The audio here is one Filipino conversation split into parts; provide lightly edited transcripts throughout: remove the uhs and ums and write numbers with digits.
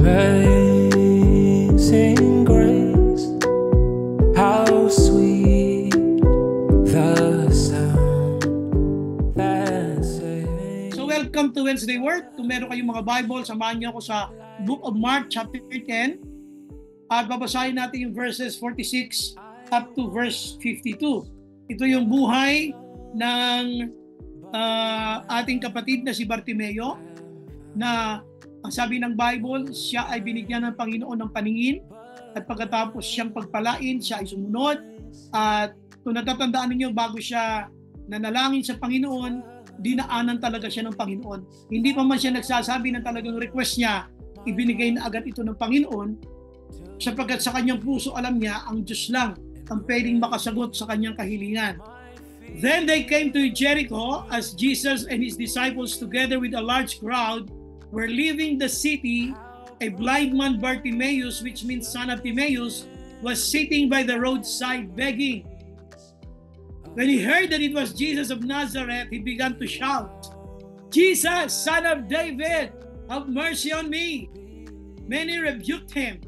Amazing grace, how sweet the sound that saved. So welcome to Wednesday Word. Kung meron kayong mga Bible, samahan niyo ako sa Book of Mark chapter 10 at babasahin natin yung verses 46 up to verse 52. Ito yung buhay ng ating kapatid na si Bartimeo, na ang sabi ng Bible, siya ay binigyan ng Panginoon ng paningin at pagkatapos siyang pagpalain, siya ay sumunod. At kung natatandaan ninyo, bago siya nanalangin sa Panginoon, dinaanan talaga siya ng Panginoon. Hindi pa man siya nagsasabi ng talagang request niya, ibinigay na agad ito ng Panginoon, sapagkat sa kanyang puso alam niya, ang Diyos lang ang pwedeng makasagot sa kanyang kahilingan. Then they came to Jericho as Jesus and his disciples together with a large crowd were leaving the city. A blind man, Bartimaeus, which means son of Timaeus, was sitting by the roadside begging. When he heard that it was Jesus of Nazareth, he began to shout, "Jesus, son of David, have mercy on me." Many rebuked him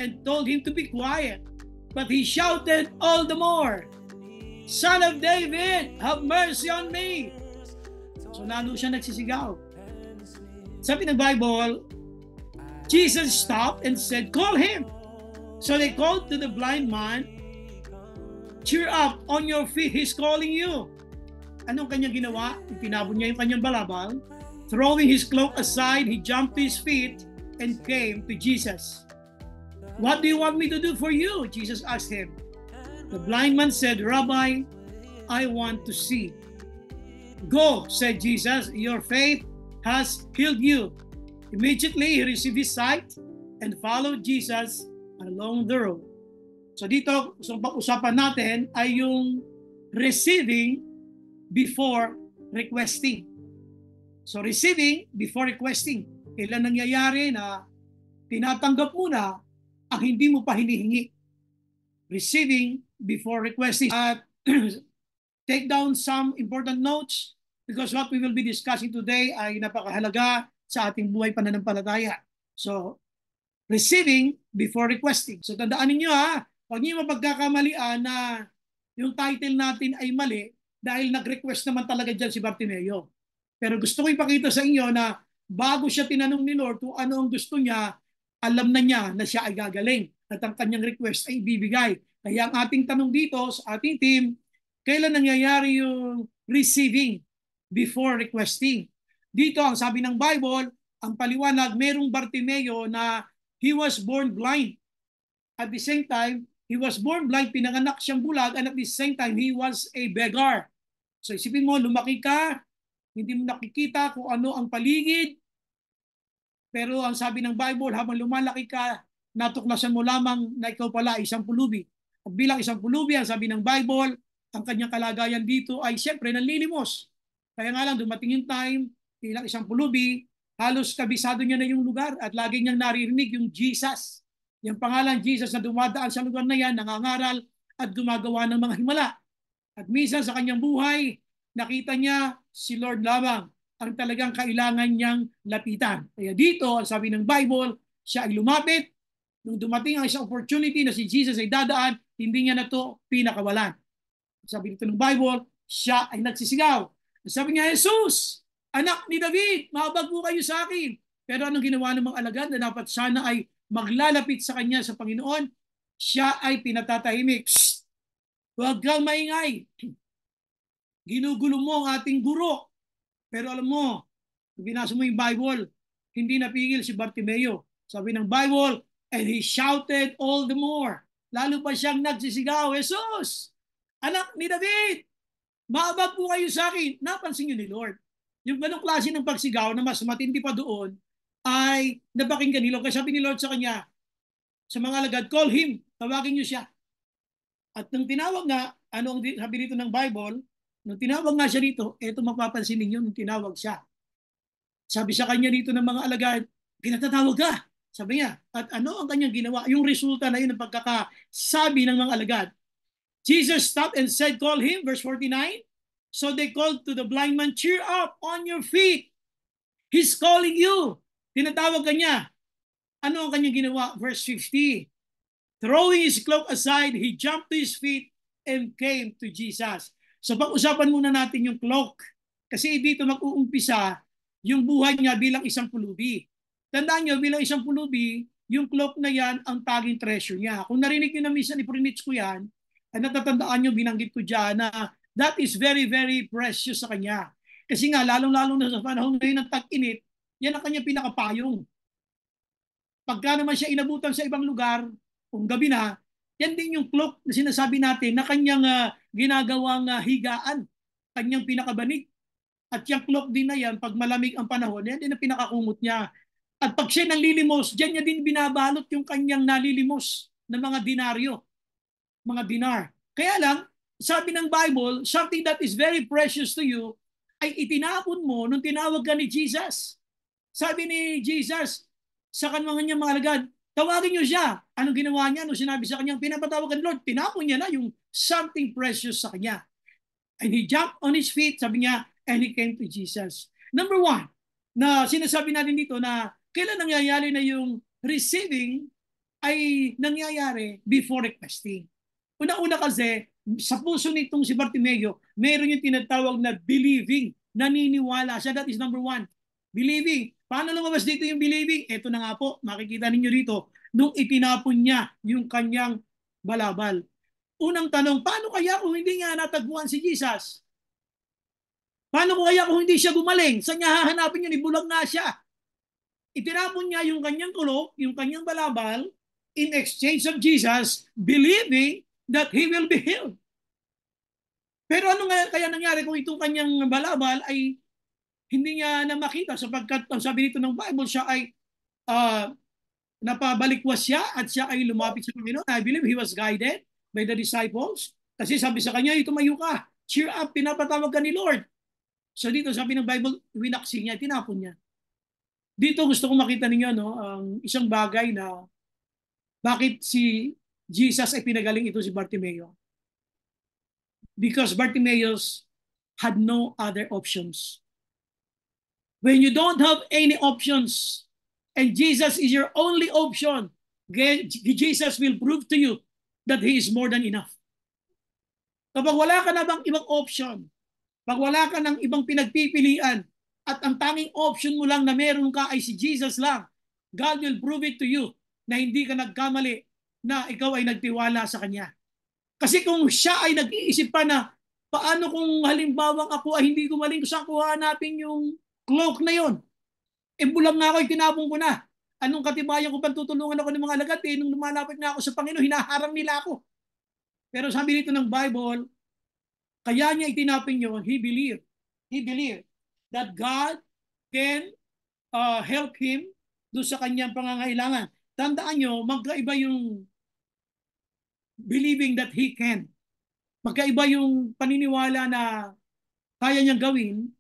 and told him to be quiet, but he shouted all the more, "Son of David, have mercy on me." So lalo siya nagsisigaw. Sabi ng Bible, Jesus stopped and said, "Call him." So they called to the blind man, "Cheer up, on your feet, he's calling you." Anong kanyang ginawa? Itinabon niya yung kanyang balabal. Throwing his cloak aside, he jumped to his feet and came to Jesus. "What do you want me to do for you?" Jesus asked him. The blind man said, "Rabbi, I want to see." "Go," said Jesus, "your faith has healed you." Immediately, he received his sight and followed Jesus along the road. So dito, so pag-usapan natin ay yung receiving before requesting. So receiving before requesting. Kailan nangyayari na tinatanggap mo na ang hindi mo pa hinihingi. Receiving before requesting. At take down some important notes because what we will be discussing today ay napakahalaga sa ating buhay pananampalataya. So, receiving before requesting. So, tandaan ninyo huwag niyo mapagkakamalian na yung title natin ay mali dahil nag-request naman talaga dyan si Bartimeo. Pero gusto ko ipakita sa inyo na bago siya tinanong ni Lord kung ano ang gusto niya, alam na niya na siya ay gagaling at ang kanyang request ay ibibigay. Kaya ang ating tanong dito sa ating team, kailan nangyayari yung receiving before requesting? Dito ang sabi ng Bible, ang paliwanag, merong Bartimeo na he was born blind. At the same time, he was born blind, pinanganak siyang bulag, and at the same time, he was a beggar. So isipin mo, lumaki ka, hindi mo nakikita kung ano ang paligid, pero ang sabi ng Bible, habang lumalaki ka, natuklasan mo lamang na ikaw pala ay isang pulubi. At bilang isang pulubi, ang sabi ng Bible, ang kanyang kalagayan dito ay siyempre nanlilimos. Kaya nga lang, dumating yung time, bilang isang pulubi, halos kabisado niya na yung lugar at lagi niyang naririnig yung Jesus. Yung pangalan Jesus na dumadaan sa lugar na yan, nangangaral at gumagawa ng mga himala. At minsan sa kanyang buhay, nakita niya si Lord lamang ang talagang kailangan niyang lapitan. Kaya dito, ang sabi ng Bible, siya ay lumapit. Nung dumating ang isang opportunity na si Jesus ay dadaan, hindi niya na to pinakawalan. Sabi dito ng Bible, siya ay nagsisigaw. Sabi niya, "Jesus, anak ni David, maabag mo kayo sa akin." Pero anong ginawa ng mga alagad na dapat sana ay maglalapit sa kanya sa Panginoon? Siya ay pinatatahimik. "Shh! Huwag kang maingay. Ginugulo mo ang ating guro." Pero alam mo, kung binasa mo yung Bible, hindi napigil si Bartimeo. Sabi ng Bible, and he shouted all the more. Lalo pa siyang nagsisigaw, "Jesus, anak ni David, maabag po kayo sa akin." Napansin niyo ni Lord. Yung ganong klase ng pagsigaw na mas matindi pa doon ay napakinggan ni Lord. Kaya sabi ni Lord sa kanya, sa mga alagad, "Call him, tawagin niyo siya." At nung tinawag nga, ano ang sabi dito ng Bible, nung tinawag nga siya dito, eto mapapansin ninyo nung tinawag siya. Sabi sa kanya dito ng mga alagad, "Pinatatawag ka." Sabi niya, at ano ang kanyang ginawa? Yung resulta na yun ng pagkakasabi ng mga alagad. Jesus stopped and said, "Call him," verse 49. So they called to the blind man, "Cheer up, on your feet. He's calling you." Tinatawag ka niya. Ano ang kanyang ginawa? Verse 50. Throwing his cloak aside, he jumped to his feet and came to Jesus. So pag-usapan muna natin yung cloak. Kasi dito mag-uumpisa yung buhay niya bilang isang pulubi. Tandaan nyo, bilang isang pulubi, yung cloak na yan ang taging treasure niya. Kung narinig nyo na minsan, iprinits ko yan, ay natatandaan nyo, binanggit ko dyan na that is very, very precious sa kanya. Kasi nga, lalong-lalong na sa panahon ngayon ng tag-init, yan ang kanyang pinakapayong. Pagka naman siya inabutan sa ibang lugar, kung gabi na, yan din yung cloak na sinasabi natin na kanyang ginagawang higaan, kanyang pinakabanig. At yung cloak din na yan, pag malamig ang panahon, yan din ang pinakakumot niya. At pag siya nanlilimos, dyan niya din binabalot yung kanyang nalilimos ng mga dinaryo, mga dinar. Kaya lang, sabi ng Bible, something that is very precious to you ay itinapon mo nung tinawag ka ni Jesus. Sabi ni Jesus sa kanyang mga alagad, tawagin niyo siya. Anong ginawa niya? Nung sinabi sa kanyang pinapatawag ng Lord, tinapon niya na yung something precious sa kanya. And he jumped on his feet, sabi niya, and he came to Jesus. Number one, na sinasabi natin dito na kailan nangyayari na yung receiving ay nangyayari before requesting. Una-una kasi, sa puso nitong si Bartimeo, mayroon yung tinatawag na believing, naniniwala siya. That is number one. Believing. Paano lumabas dito yung believing? Ito na nga po, makikita ninyo dito, nung itinapon niya yung kanyang balabal. Unang tanong, paano kaya kung hindi nga natagpuan si Jesus? Paano kaya kung hindi siya gumaling? Saan niya hahanapin yun? Ibulag nga siya. Itinapon niya yung kanyang kulok, yung kanyang balabal, in exchange of Jesus, believing that he will be healed. Pero ano nga kaya nangyari kung itong kanyang balabal ay hindi niya na makita sapagkat ang sabi dito ng Bible, siya ay napabalikwas siya at siya ay lumapit sa Panginoon. I believe he was guided by the disciples kasi sabi sa kanya, tumayo ka, cheer up, pinapatawag ka ni Lord. So dito sabi ng Bible, winaksi niya, tinapon niya. Dito gusto kong makita ninyo ang isang bagay na bakit si Jesus ay pinagaling ito si Bartimeo. Because Bartimaeus had no other options. When you don't have any options and Jesus is your only option, Jesus will prove to you that He is more than enough. Kapag wala ka na bang ibang option, pag wala ka ng ibang pinagpipilian, at ang tanging option mo lang na meron ka ay si Jesus lang, God will prove it to you na hindi ka nagkamali, na ikaw ay nagtiwala sa Kanya. Kasi kung siya ay nag-iisip pa na, paano kung halimbawa ako ay hindi gumaling, saan ko hanapin yung cloak na yon? E bulang nga ako, tinapon ko na. Anong katibayan ko pang tutulungan ako ng mga alagad? Nung lumalapit na ako sa Panginoon, hinaharang nila ako. Pero sabi dito ng Bible, kaya niya itinapin yun, he believed that God can help him doon sa kanyang pangangailangan. Tandaan nyo, magkaiba yung believing that he can. Magkaiba yung paniniwala na kaya niyang gawin,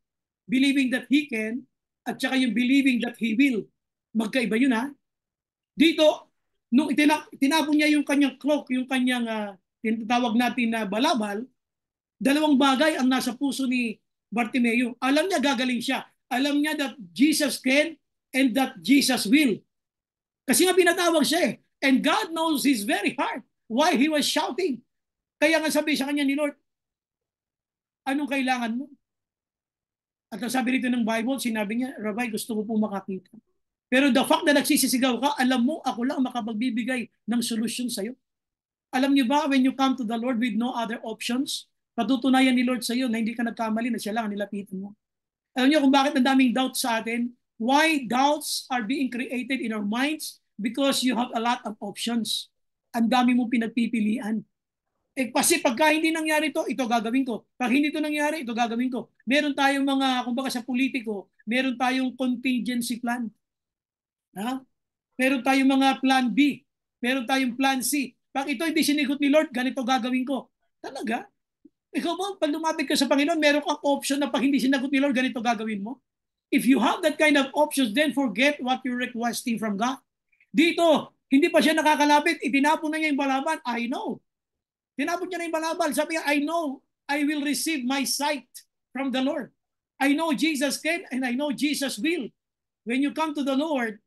believing that he can, at saka yung believing that he will. Magkaiba yun, ha? Dito, nung tinapon niya yung kanyang cloak, yung kanyang tinatawag natin na balabal, dalawang bagay ang nasa puso ni Bartimeo. Alam niya gagaling siya. Alam niya that Jesus can and that Jesus will. Kasi nga pinatawag siya eh. And God knows his very heart why he was shouting. Kaya nga sabi sa kanya ni Lord, anong kailangan mo? At ang sabi rito ng Bible, sinabi niya, Rabbi, gusto ko po makakita. Pero the fact na nagsisisigaw ka, alam mo, ako lang makapagbibigay ng solusyon sa'yo. Alam niyo ba, when you come to the Lord with no other options, patutunayan ni Lord sa iyo na hindi ka nagkamali, na siya lang ang nilapitan mo. Alam niyo kung bakit ang daming doubts sa atin? Why doubts are being created in our minds? Because you have a lot of options. Ang dami mong pinagpipilian. Kasi pagka hindi nangyari ito gagawin ko. Pag hindi ito nangyari, ito gagawin ko. Meron tayong mga, kumbaga sa politiko, meron tayong contingency plan. Ha? Meron tayong mga plan B. Meron tayong plan C. Pag ito hindi sinigot ni Lord, ganito gagawin ko. Talaga? Ikaw ba, pag lumapit ka sa Panginoon, meron kang option na pag hindi sinagot ni Lord, ganito gagawin mo? If you have that kind of options, then forget what you're requesting from God. Dito, hindi pa siya nakakalapit, itinapon na niya yung balabal. I know. Tinapon niya na yung balabal. Sabi niya, I know I will receive my sight from the Lord. I know Jesus can and I know Jesus will. When you come to the Lord,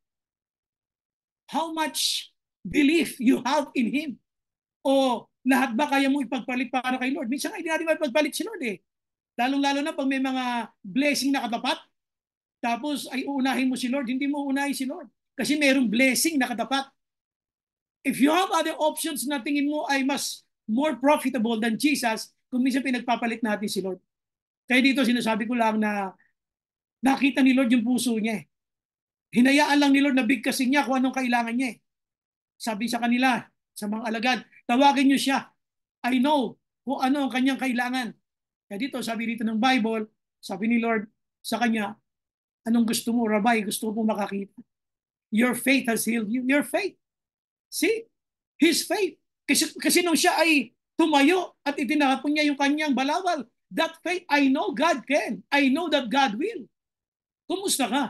how much belief you have in Him. O lahat ba kaya mo ipagpalit para kay Lord? Minsan hindi natin mapagpalit si Lord eh. Lalong-lalo na pag may mga blessing na katapat, tapos ay uunahin mo si Lord, hindi mo uunahin si Lord. Kasi mayroong blessing na katapat. If you have other options na tingin mo ay mas more profitable than Jesus, kung minsan pinagpapalit natin si Lord. Kaya dito sinasabi ko lang na nakita ni Lord yung puso niya eh. Hinayaan lang ni Lord na bigkasin niya kung anong kailangan niya eh. Sabi sa kanila, sa mga alagad, tawagin niyo siya. I know kung ano ang kanyang kailangan. Kaya dito, sabi dito ng Bible, sabi ni Lord sa kanya, anong gusto mo, Rabbi? Gusto mo makakita. Your faith has healed you. Your faith. See? His faith. Kasi nung siya ay tumayo at itinapon niya yung kanyang balawal, that faith, I know God can. I know that God will. Kumusta ka?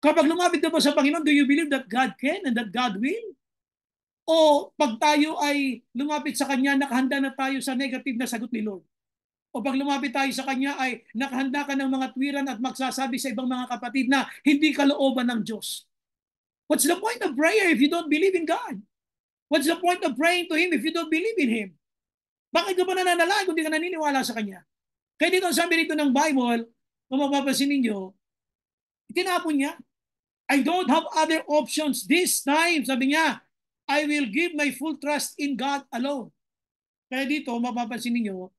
Kapag lumapit ka ba sa Panginoon, do you believe that God can and that God will? O pag tayo ay lumapit sa Kanya, nakahanda na tayo sa negative na sagot ni Lord? O pag lumapit tayo sa Kanya ay nakahanda ka ng mga tuwiran at magsasabi sa ibang mga kapatid na hindi kalooban ng Diyos? What's the point of prayer if you don't believe in God? What's the point of praying to Him if you don't believe in Him? Bakit ka ba nananalangin kung di ka naniniwala sa Kanya? Kaya dito ang sabi dito ng Bible, kung mapapansin ninyo, itinapon niya. I don't have other options this time. Sabi niya, I will give my full trust in God alone. Kaya dito, mapapansin ninyo,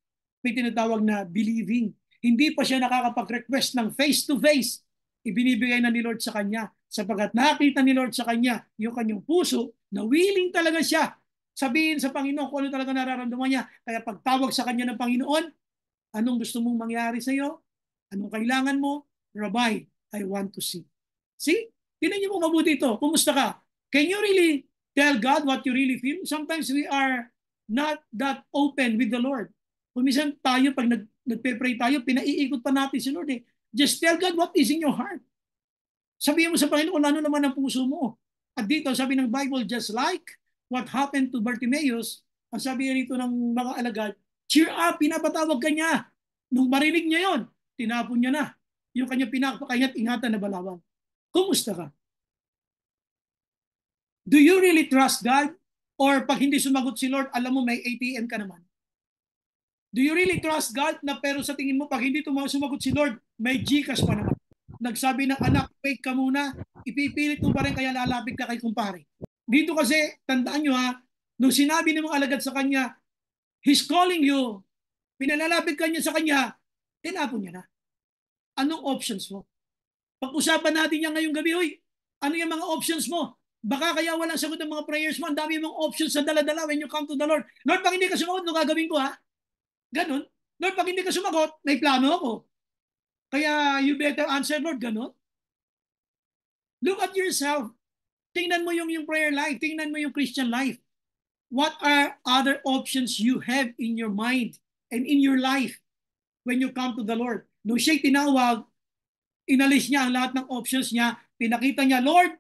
may tinatawag na believing. Hindi pa siya nakakapag-request ng face-to-face. Ibinibigay na ni Lord sa kanya. Sapagkat nakita ni Lord sa kanya yung kanyang puso na willing talaga siya sabihin sa Panginoon kung ano talaga nararamdaman niya. Kaya pagtawag sa kanya ng Panginoon, anong gusto mong mangyari sa iyo? Anong kailangan mo? Rabbi, I want to see. See? Tinan niyo mo mabuti ito. Kumusta ka? Can you really tell God what you really feel? Sometimes we are not that open with the Lord. Kumisan tayo, pag nagpe-pray tayo, pinaiikot pa natin si Lord eh. Just tell God what is in your heart. Sabihin mo sa Panginoon, ano naman ang puso mo. At dito, sabi ng Bible, just like what happened to Bartimaeus, ang sabi rito ng mga alagad, cheer up, pinapatawag ka niya. Nung marinig niya yon, tinapon niya na. Yung kanya pinapakaingat, ingatan na balawang. Kumusta ka? Do you really trust God? Or pag hindi sumagot si Lord, alam mo may ATM ka naman? Do you really trust God na pero sa tingin mo pag hindi sumagot si Lord, may GCash pa naman? Nagsabi ng anak, wait ka muna, ipipilit mo pa rin kaya lalapit ka kay kumpare. Dito kasi, tandaan nyo ha, nung sinabi ng mga alagad sa kanya, He's calling you, pinalalapit ka niya sa kanya, tinapon niya na. Anong options mo? Pag-usapan natin yan ngayong gabi, hoy, ano yung mga options mo? Baka kaya walang sagot ng mga prayers mo, ang dami mga options sa dala-dala when you come to the Lord. Lord, pag hindi ka sumagot, ano gagawin ko ha? Ganon. Lord, pag hindi ka sumagot, may plano ako. Kaya you better answer, Lord, ganon. Look at yourself. Tingnan mo yung prayer life. Tingnan mo yung Christian life. What are other options you have in your mind and in your life when you come to the Lord? Nung siya'y tinawag, inalis niya ang lahat ng options niya. Pinakita niya, Lord,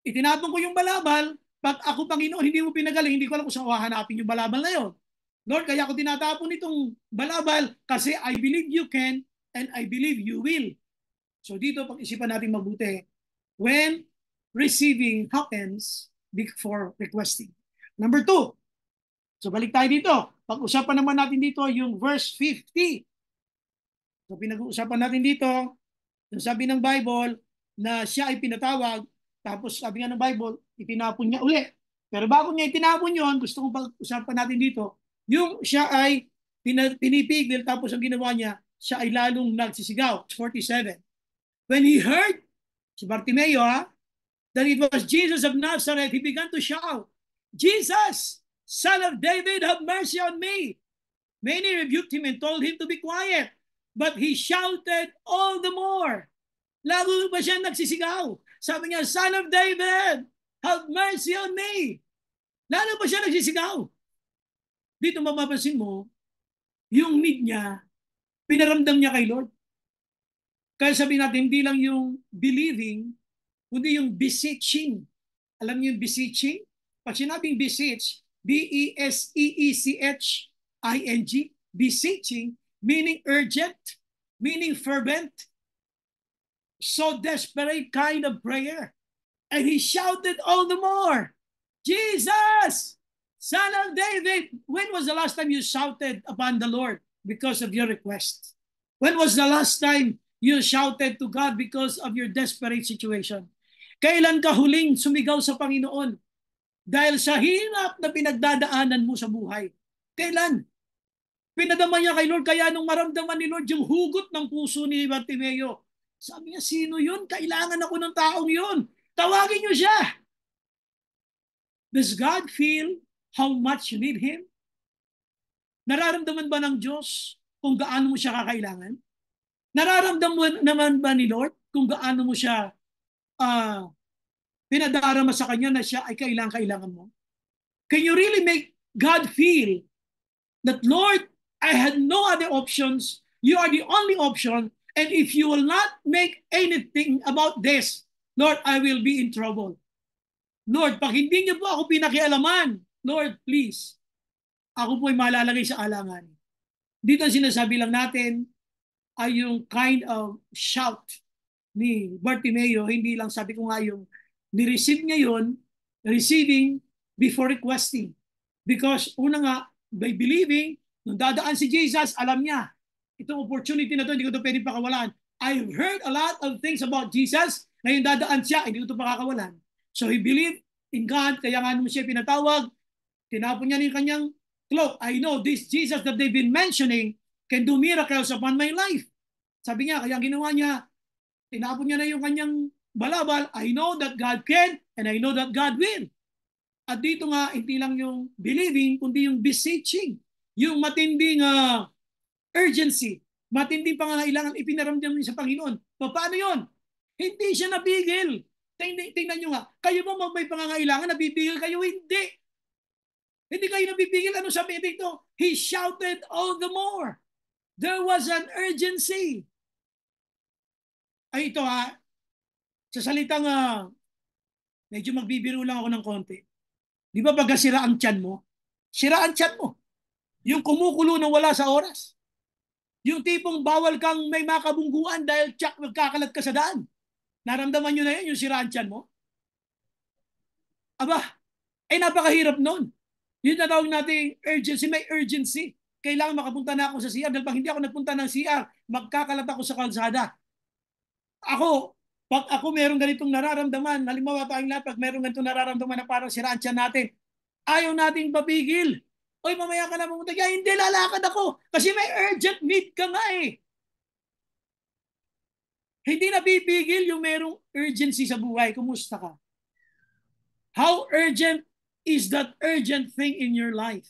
itinapon ko yung balabal. Pag ako, Panginoon, hindi mo pinagaling, hindi ko alam kung saan hahanapin yung balabal na yun. Lord, kaya ako tinatapon itong balabal kasi I believe you can and I believe you will. So dito, pag-isipan natin mabuti. When receiving happens before requesting. Number 2. So balik tayo dito. Pag-usapan naman natin dito yung verse 50. So pinag-uusapan natin dito, yung sabi ng Bible na siya ay pinatawag, tapos sabi nga ng Bible, itinapon niya uli. Pero bago niya itinapon yon, gusto kong pag-usapan natin dito, yung siya ay pinipigil, tapos ang ginawa niya, siya ay lalong nagsisigaw. 47. When he heard, si Bartimeo that it was Jesus of Nazareth, he began to shout, Jesus, Son of David, have mercy on me. Many rebuked him and told him to be quiet. But he shouted all the more. Lalo pa siya nagsisigaw. Sabi niya, Son of David, have mercy on me. Lalo pa siya nagsisigaw. Dito mapapansin mo, yung need niya, pinaramdam niya kay Lord. Kaya sabi natin, hindi lang yung believing, kundi yung beseeching. Alam niyo yung beseeching? Pag sinabing beseech, B-E-S-E-E-C-H-I-N-G, beseeching, meaning urgent, meaning fervent, so desperate kind of prayer. And he shouted all the more, Jesus, Son of David. When was the last time you shouted upon the Lord because of your request? When was the last time you shouted to God because of your desperate situation? Kailan ka huling sumigaw sa Panginoon dahil sa hirap na pinagdadaanan mo sa buhay? Kailan? Pinadama niya kay Lord, kaya nung maramdaman ni Lord yung hugot ng puso ni Bartimeo, sabi niya, sino yun? Kailangan ako ng taong yun. Tawagin niyo siya. Does God feel how much you need Him? Nararamdaman ba ng Diyos kung gaano mo siya kakailangan? Nararamdaman naman ba ni Lord kung gaano mo siya pinadarama sa Kanya na siya ay kailangan mo? Can you really make God feel that, Lord, I had no other options. You are the only option. And if you will not make anything about this, Lord, I will be in trouble. Lord, pag hindi niyo po ako pinakialaman, Lord, please, ako po ay malalagay sa alangan. Dito ang sinasabi lang natin ay yung kind of shout ni Bartimeo, hindi lang sabi ko nga yung ni-receive niya yun, receiving before requesting. Because una nga, by believing, nung dadaan si Jesus, alam niya, itong opportunity na to, hindi ko ito pwedeng pakawalan. I've heard a lot of things about Jesus, ngayon dadaan siya, hindi ko ito pakakawalan. So he believed in God, kaya nga nung siya pinatawag, tinapon niya yung kanyang cloak. I know this Jesus that they've been mentioning can do miracles upon my life. Sabi niya, kaya ginawa niya, tinapon niya na yung kanyang balabal. I know that God can and I know that God will. At dito nga, hindi lang yung believing, kundi yung beseeching. Yung matinding urgency, matinding pangangailangan ipinaramdam niya sa Panginoon. Paano yun? Hindi siya nabigil. Tingnan nyo nga, kayo ba may pangangailangan, nabibigil kayo? Hindi. Hindi kayo nabibigil. Ano sabi dito? He shouted all the more. There was an urgency. Ay ito sa salitang medyo magbibiro lang ako ng konti. Di ba pagka sira ang tiyan mo? Sira ang tiyan mo. Yung kumukulo na wala sa oras. Yung tipong bawal kang may makabungguan dahil tsak magkakalat ka sa daan. Naramdaman nyo na yun, yung sira ang tiyan mo? Aba, ay napakahirap nun. Yun na tawag natin urgency, may urgency. Kailangan makapunta na ako sa CR dahil pag hindi ako nagpunta ng CR, magkakalat ako sa kalsada. Pag ako meron ganitong nararamdaman, halimbawa tayong lahat, pag meron ganitong nararamdaman na parang siraan siya natin, ayaw nating papigil. Oy, mamaya ka na pumunta. Kaya hindi, lalakad ako. Kasi may urgent need ka nga eh. Hindi napipigil yung merong urgency sa buhay. Kumusta ka? How urgent is that urgent thing in your life?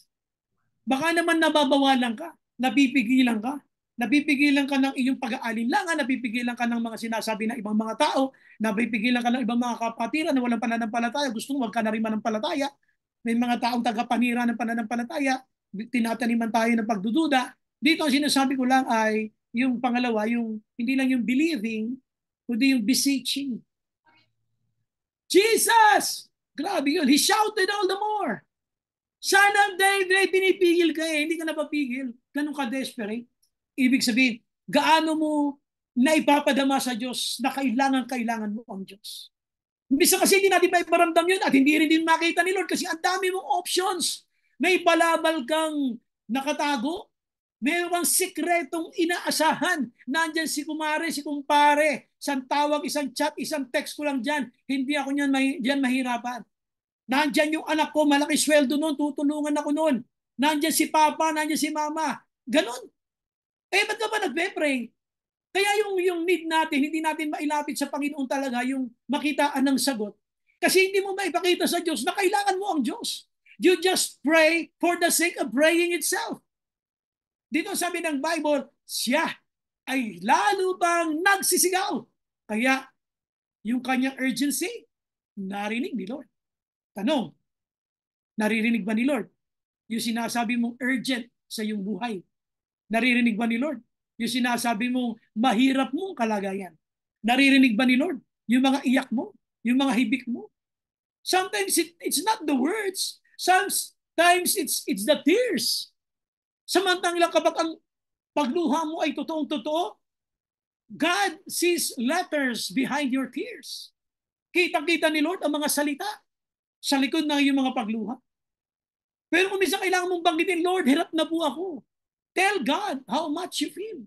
Baka naman nababawalan ka, napipigilan ka. Napipigilan ka ng iyong pag-aalinlangan, napipigilan ka ng mga sinasabi ng ibang mga tao, napipigilan ka ng ibang mga kapatiran na walang pananampalataya, gusto mo wag ka na rin manampalataya. May mga taong tagapanira ng pananampalataya, tinataniman tayo ng pagdududa. Dito ang sinasabi ko lang ay yung pangalawa, yung hindi lang yung believing, kundi yung beseeching. Jesus! Grabe yun. He shouted all the more. Son of David, pinipigil ka eh. Hindi ka napapigil. Ganun ka desperate. Ibig sabihin, gaano mo na ipapadama sa Diyos na kailangan mo ang Diyos. Bisa kasi hindi natin maiparamdam yun at hindi rin din makita ni Lord kasi ang dami mong options. May balabal kang nakatago. Mayroon kang sikretong inaasahan. Nandyan si kumare, si kumpare. Isang tawag, isang chat, isang text ko lang dyan. Hindi ako dyan mahirapan. Nandyan yung anak ko, malaki sweldo noon, tutulungan ako noon. Nandyan si papa, nandyan si mama. Ganon. Eh, ba't ka ba nagpe-pray? Kaya yung need natin, hindi natin mailapit sa Panginoon talaga yung makitaan ng sagot. Kasi hindi mo maipakita sa Diyos na kailangan mo ang Diyos. You just pray for the sake of praying itself. Dito sabi ng Bible, siya ay lalo pang nagsisigaw. Kaya yung kanyang urgency, narinig ni Lord. Tanong, naririnig ba ni Lord yung sinasabi mong urgent sa iyong buhay? Naririnig ba ni Lord yung sinasabi mong mahirap mong kalagayan? Naririnig ba ni Lord yung mga iyak mo, yung mga hibik mo? Sometimes it's not the words. Sometimes it's the tears. Samantalang kapag ang pagluha mo ay totoong-totoo, God sees letters behind your tears. Kitang-kita ni Lord ang mga salita sa likod ng iyong mga pagluha. Pero kung minsan kailangan mong banggitin, Lord, hirap na po ako. Tell God how much you feel.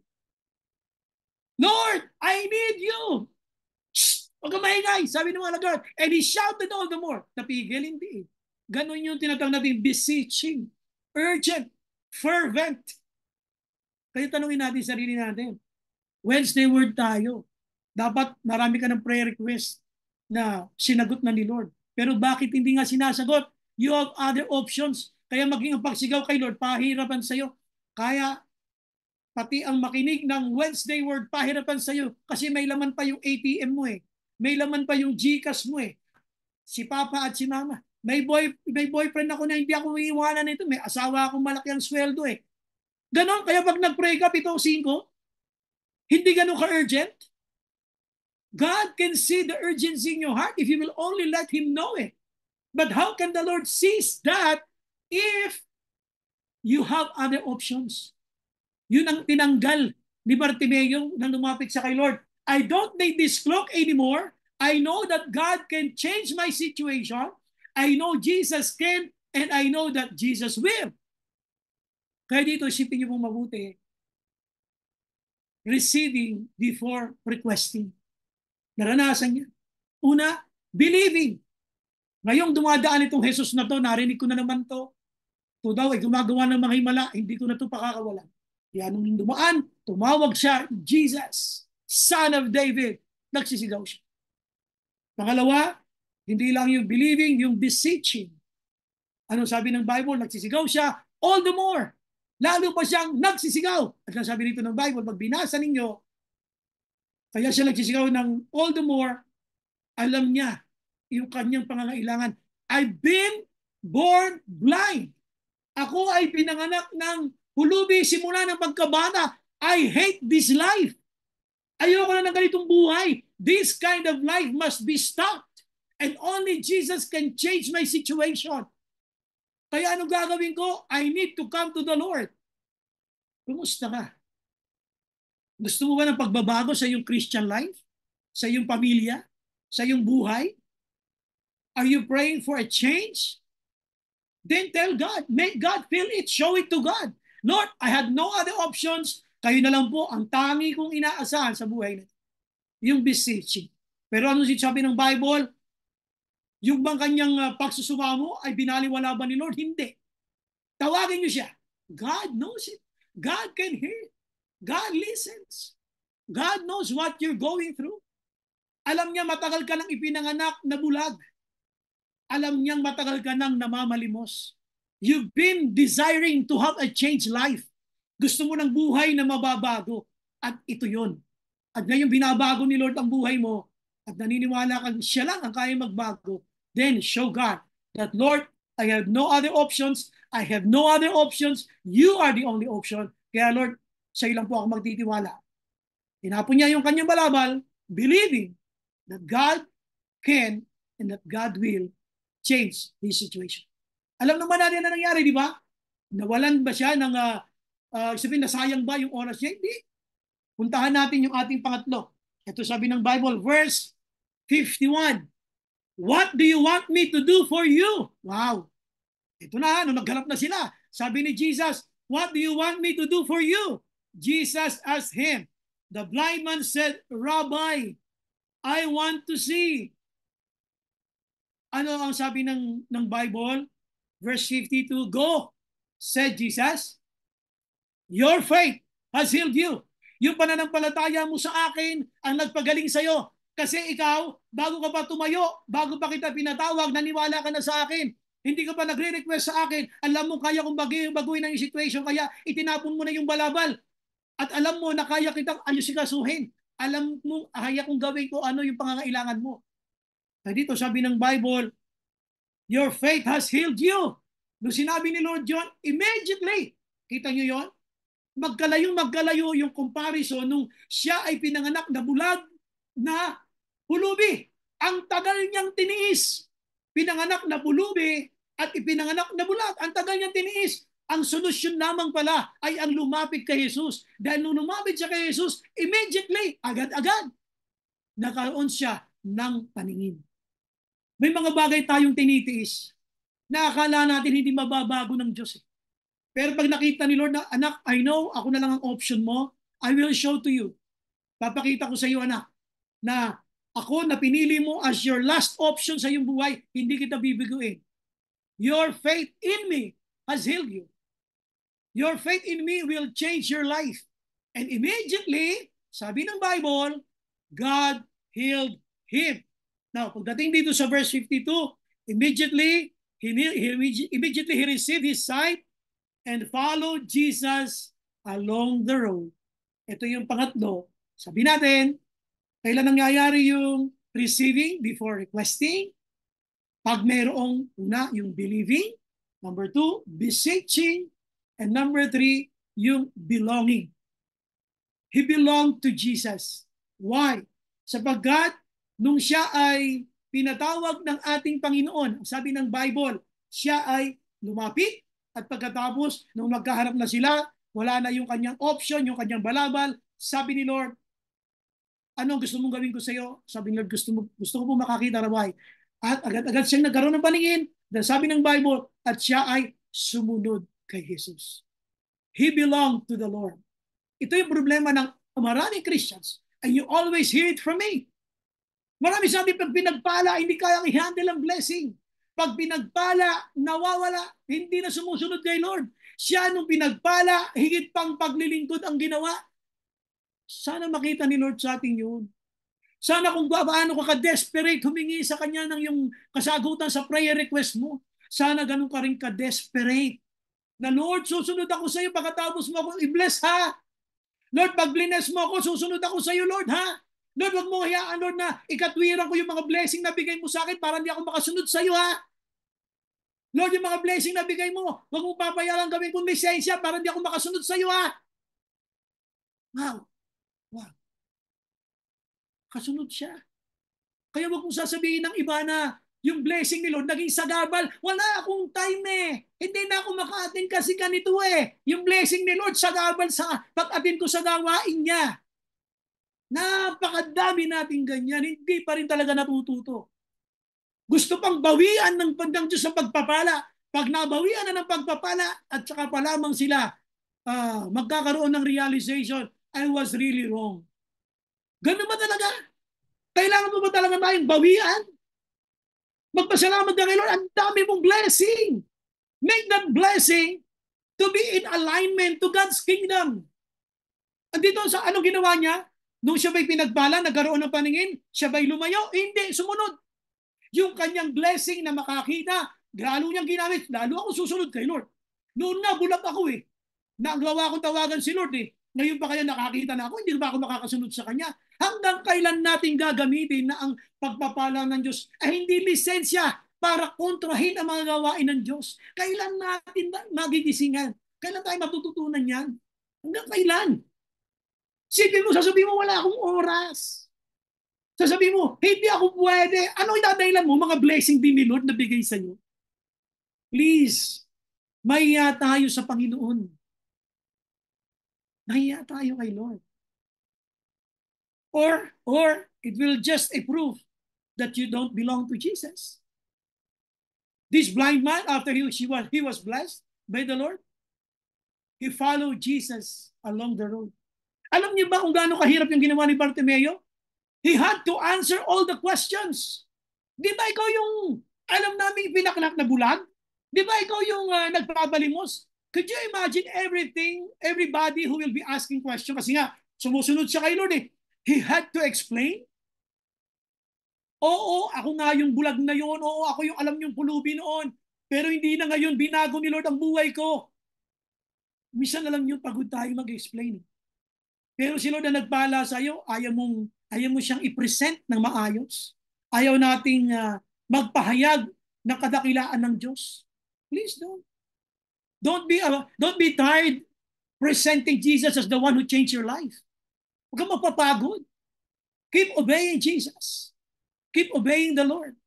Lord, I need you. Shh! Huwag kang maingay, sabi ng mga lagar. And he shouted all the more. Napigil, hindi. Ganon yung tinatawag natin beseeching, urgent, fervent. Kaya tanungin natin sarili natin. Wednesday word tayo. Dapat marami ka ng prayer request na sinagot na ni Lord. Pero bakit hindi nga sinasagot? You have other options. Kaya maging ang pagsigaw kay Lord, pahirapan sa'yo. Kaya pati ang makinig ng Wednesday word, pahirapan sa'yo. Kasi may laman pa yung ATM mo eh. May laman pa yung GCash mo eh. Si Papa at si Mama. May boyfriend ako na hindi ako iiwanan nito. May asawa akong malaki ang sweldo eh. Ganon, kaya pag nag-pray ka, 7-5, hindi ganon ka-urgent. God can see the urgency in your heart if you will only let Him know it. But how can the Lord sees that if you have other options? Yun ang tinanggal ni Bartimeo nang lumapit siya kay Lord. I don't need this cloak anymore. I know that God can change my situation. I know Jesus can, and I know that Jesus will. Kaya dito, isipin niyo pong mabuti. Receiving before requesting. Naranasan niya. Una, believing. Ngayong dumadaan itong Jesus na to, narinig ko na naman to. Ito daw ay gumagawa ng mga himala, hindi ko na to pakakawalan. Kaya nung dumaan, tumawag siya, Jesus, Son of David. Nagsisigaw siya. Pangalawa, hindi lang yung believing, yung beseeching. Ano sabi ng Bible? Nagsisigaw siya, all the more. Lalo pa siyang nagsisigaw. At ang sabi dito ng Bible, pag binasa ninyo, kaya siya nagsisigaw ng all the more, alam niya yung kanyang pangangailangan. I've been born blind. Ako ay pinanganak ng hulubi simula ng pagkabata. I hate this life. Ayoko na ng ganitong buhay. This kind of life must be stopped. And only Jesus can change my situation. Kaya anong gagawin ko? I need to come to the Lord. Kumusta ka? Gusto mo ba ng pagbabago sa iyong Christian life? Sa iyong pamilya? Sa iyong buhay? Are you praying for a change? Then tell God. Make God feel it. Show it to God. Lord, I had no other options. Kayo na lang po ang tangi kong inaasahan sa buhay na yung beseeching. Pero ano sabi ng Bible? Yung bang kanyang pagsusumamo ay binaliwala ba ni Lord? Hindi. Tawagin niyo siya. God knows it. God can hear it. God listens. God knows what you're going through. Alam niya matagal ka nang ipinanganak na bulag. Alam niyang matagal ka nang namamalimos. You've been desiring to have a changed life. Gusto mo ng buhay na mababago. At ito yon. At ngayon binabago ni Lord ang buhay mo at naniniwala ka siya lang ang kaya magbago. Then show God that Lord, I have no other options. I have no other options. You are the only option. Kaya Lord, sa iyo lang po ako magtitiwala. Tinapon niya yung kanyang balabal, believing that God can and that God will change his situation. Alam naman natin na nangyari, di ba? Nawalan ba siya ng, sabihin, nasayang ba yung oras niya? Hindi. Puntahan natin yung ating pangatlo. Ito sabi ng Bible, verse 51. What do you want me to do for you? Wow. Ito na, nung naghanap na sila. Sabi ni Jesus, what do you want me to do for you? Jesus asked him. The blind man said, Rabbi, I want to see. Ano ang sabi ng Bible? Verse 52, go, said Jesus. Your faith has healed you. Yung pananampalataya mo sa akin ang nagpagaling sa'yo. Kasi ikaw, bago ka pa tumayo, bago pa kita pinatawag, naniwala ka na sa akin. Hindi ka pa nagre-request sa akin. Alam mo, kaya kong baguhin ang situation, kaya itinapon mo na yung balabal. At alam mo na kaya kitang ayusikasuhin. Alam mo, kaya kong gawin ko ano yung pangangailangan mo. Kaya dito sabi ng Bible, your faith has healed you. Nung sinabi ni Lord John, immediately, kita nyo yon? Magkalayo yung comparison nung siya ay pinanganak na bulag na hulubi. Ang tagal niyang tiniis. Pinanganak na hulubi at ipinanganak na bulag. Ang tagal niyang tiniis. Ang solusyon lamang pala ay ang lumapit kay Jesus. Dahil nung lumapit siya kay Jesus, immediately, agad-agad, nakaroon siya ng paningin. May mga bagay tayong tinitiis na akala natin hindi mababago ng Diyos. Pero pag nakita ni Lord na, anak, I know, ako na lang ang option mo, I will show to you. Papakita ko sa iyo, anak, na ako na pinili mo as your last option sa iyong buhay, hindi kita bibiguin. Your faith in me has healed you. Your faith in me will change your life. And immediately, sabi ng Bible, God healed him. Now, pagdating dito sa verse 52, immediately he received his sight and followed Jesus along the road. Ito yung pangatlo. Sabi natin, kailan nangyayari yung receiving before requesting? Pag mayroong una, yung believing. Number 2, beseeching. And number 3, yung belonging. He belonged to Jesus. Why? Sapagkat nung siya ay pinatawag ng ating Panginoon, sabi ng Bible, siya ay lumapit at pagkatapos nung magkaharap na sila, wala na yung kanyang option, yung kanyang balabal, sabi ni Lord, anong gusto mong gawin ko sa iyo? Sabi ni Lord, gusto ko po makakita na buhay. At agad-agad siyang nagkaroon ng paningin, dahil sabi ng Bible, at siya ay sumunod kay Jesus. He belonged to the Lord. Ito yung problema ng maraming Christians, and you always hear it from me. Marami sabi, pag pinagpala, hindi kayang i-handle ang blessing. Pag pinagpala, nawawala, hindi na sumusunod kay Lord. Siya nung pinagpala, higit pang paglilingkod ang ginawa. Sana makita ni Lord sa atin yun. Sana kung paano ka ka-desperate, humingi sa Kanya ng yung kasagutan sa prayer request mo. Sana ganun ka rin ka-desperate. Na Lord, susunod ako sa iyo pagkatapos mo ako i-bless ha. Lord, pag bless mo ako, susunod ako sa iyo, Lord ha. Lord, wag mo hayaan, Lord, na ikatwiran ko yung mga blessing na bigay mo sa akin para hindi ako makasunod sa iyo ha. Lord, yung mga blessing na bigay mo, wag mo papayaran gawin kong lisensya para hindi ako makasunod sa iyo ha. Wow. Wow. Kasunod siya. Kaya wag mong sasabihin ng iba na yung blessing ni Lord naging sagabal. Wala akong time eh. Hindi na ako maka-attend kasi ganito eh. Yung blessing ni Lord sagabal sa pag-attend ko sa gawain niya. Napakadami nating ganyan. Hindi pa rin talaga natututo. Gusto pang bawian ng Diyos sa pagpapala. Pag nabawian na ng pagpapala at saka pa lamang sila magkakaroon ng realization, I was really wrong. Ganun ba talaga? Kailangan mo ba talaga tayong bawian? Magpasalamat ka kay Lord, ang dami mong blessing. Make that blessing to be in alignment to God's kingdom. Andito sa anong ginawa niya? Nung siya ba'y pinagpala, nagkaroon ng paningin, siya ba'y lumayo? Hindi, sumunod. Yung kanyang blessing na makakita, lalo niyang ginamit, lalo ako susunod kay Lord. Noon na, bulag ako eh. Nagawa ko tawagan si Lord eh. Ngayon pa kaya nakakita na ako, hindi ba ako makakasunod sa Kanya? Hanggang kailan natin gagamitin na ang pagpapala ng Diyos ay hindi lisensya para kontrahin ang mga gawain ng Diyos? Kailan natin magigisingan? Kailan tayo matututunan yan? Hanggang kailan? Sasabihin mo, wala akong oras. Sasabihin mo, hindi ako pwede. Ano idadahilan mo? Mga blessing din ni Lord na bigay sa iyo. Please, mahiya tayo sa Panginoon. Nahiya tayo kay Lord. Or it will just a proof that you don't belong to Jesus. This blind man, after he was blessed by the Lord, he followed Jesus along the road. Alam niyo ba kung gaano kahirap yung ginawa ni Bartimeo? He had to answer all the questions. Di ba ikaw yung alam namin pinaklak na bulag? Di ba ikaw yung nagpapalimos? Could you imagine everybody who will be asking questions? Kasi nga, sumusunod siya kay Lord eh. He had to explain. Oo, ako nga yung bulag na yon. Oo, ako yung alam yung pulubi noon. Pero hindi na ngayon, binago ni Lord ang buhay ko. Minsan na lang yung pagod tayo mag-explain. Pero si Lord na nagpala sa iyo, ayaw mo siyang i-present ng maayos. Ayaw nating magpahayag ng kadakilaan ng Diyos. Please don't. Don't be tired presenting Jesus as the one who changed your life. Huwag kang magpapagod. Keep obeying Jesus. Keep obeying the Lord.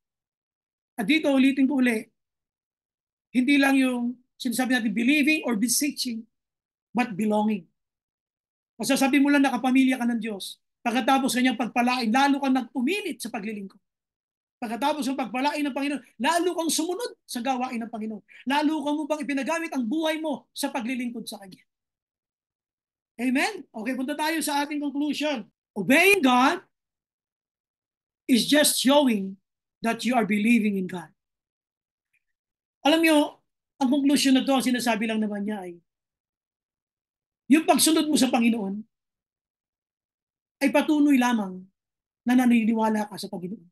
At dito, ulitin ko uli, hindi lang yung sinasabi natin believing or beseeching, but belonging. Masasabi mo lang nakapamilya ka ng Diyos. Pagkatapos kanyang pagpalain, lalo kang nag-uminit sa paglilingkod. Pagkatapos ng pagpalain ng Panginoon, lalo kang sumunod sa gawain ng Panginoon. Lalo kang mo bang ipinagamit ang buhay mo sa paglilingkod sa Kanya. Amen? Okay, punta tayo sa ating conclusion. Obeying God is just showing that you are believing in God. Alam nyo, ang conclusion na to, sinasabi lang naman niya ay, yung pagsunod mo sa Panginoon ay patuloy lamang na naniniwala ka sa Panginoon.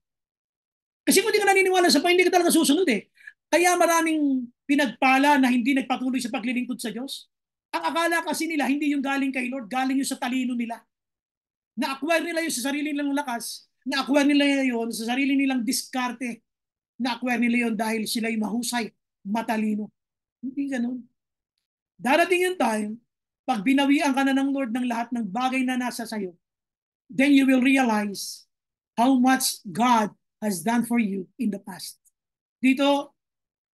Kasi kung hindi ka naniniwala sa Panginoon, hindi ka talaga susunod eh. Kaya maraming pinagpala na hindi nagpatuloy sa paglilingkod sa Diyos. Ang akala kasi nila, hindi yung galing kay Lord, galing yung sa talino nila. Na-acquire nila yun sa sarili nilang lakas, na-acquire nila yun sa sarili nilang diskarte, na-acquire nila yun dahil sila yung mahusay, matalino. Hindi ganun. Darating yung time, pag binawian ka na ng Lord ng lahat ng bagay na nasa sayo, then you will realize how much God has done for you in the past. Dito,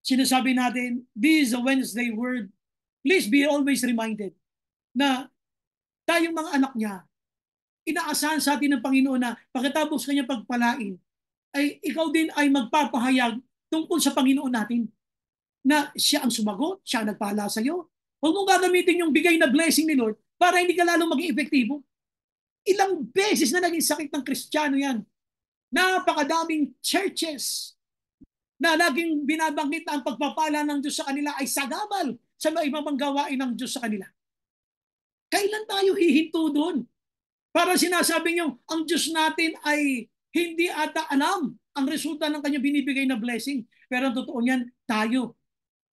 sinasabi natin, this is a Wednesday word. Please be always reminded na tayong mga anak niya, inaasahan sa atin ng Panginoon na pagkatapos kanyang pagpalain, ay ikaw din ay magpapahayag tungkol sa Panginoon natin. Na siya ang sumagot, siya ang nagpala sa iyo. Huwag mong gagamitin yung bigay na blessing ni Lord para hindi ka lalong maging epektibo. Ilang beses na naging sakit ng Kristiyano yan. Napakadaming churches na laging binabanggit na ang pagpapala ng Diyos sa kanila ay sagabal sa mga ibang gawain ng Diyos sa kanila. Kailan tayo hihinto doon? Para sinasabi niyo, ang Diyos natin ay hindi ata alam ang resulta ng kanyang binibigay na blessing. Pero ang totoo niyan, tayo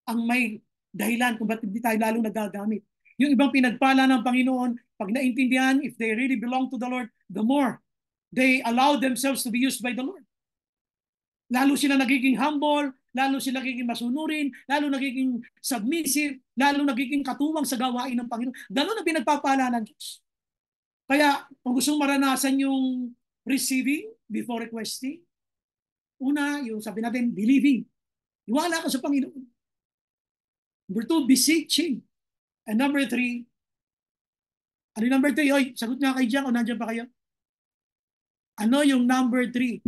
ang may dahilan kung ba't hindi tayo lalong nagagamit. Yung ibang pinagpala ng Panginoon, pag naintindihan, if they really belong to the Lord, the more they allow themselves to be used by the Lord. Lalo sila nagiging humble, lalo sila nagiging masunurin, lalo nagiging submissive, lalo nagiging katuwang sa gawain ng Panginoon. Ganun ang pinagpapala ng Diyos. Kaya kung gusto maranasan yung receiving before requesting, una, yung sabi natin, believing. Iwala ka sa Panginoon. Number 2, beseeching. And number 3, ano yung number 3? Oy, sagot nga kay Jack o nandiyan pa kayo? Ano yung number 3?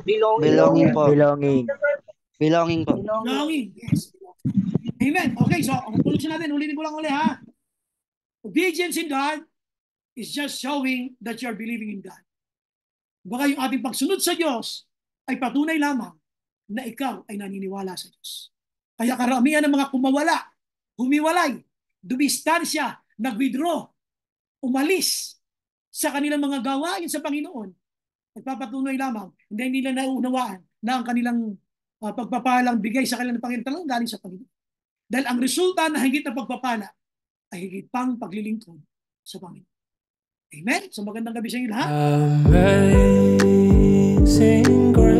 Belonging po. Belonging po. Belonging. Yes. Amen. Okay, so ang conclusion natin, ulitin ko lang uli ha. Obedience in God is just showing that you are believing in God. Baka yung ating pagsunod sa Diyos ay patunay lamang na ikaw ay naniniwala sa Diyos. Kaya karamihan ng mga kumawala, humiwalay, dumistansya, nag-withdraw, umalis sa kanilang mga gawain sa Panginoon, nagpapatunay lamang, hindi nila nauunawaan na ang kanilang pagpapalang bigay sa kanilang Panginoon talagang galing sa Panginoon. Dahil ang resulta na higit na pagpapala ay higit pang paglilingkod sa Panginoon. Amen? So magandang gabi sa inyo lahat. Amazing grace.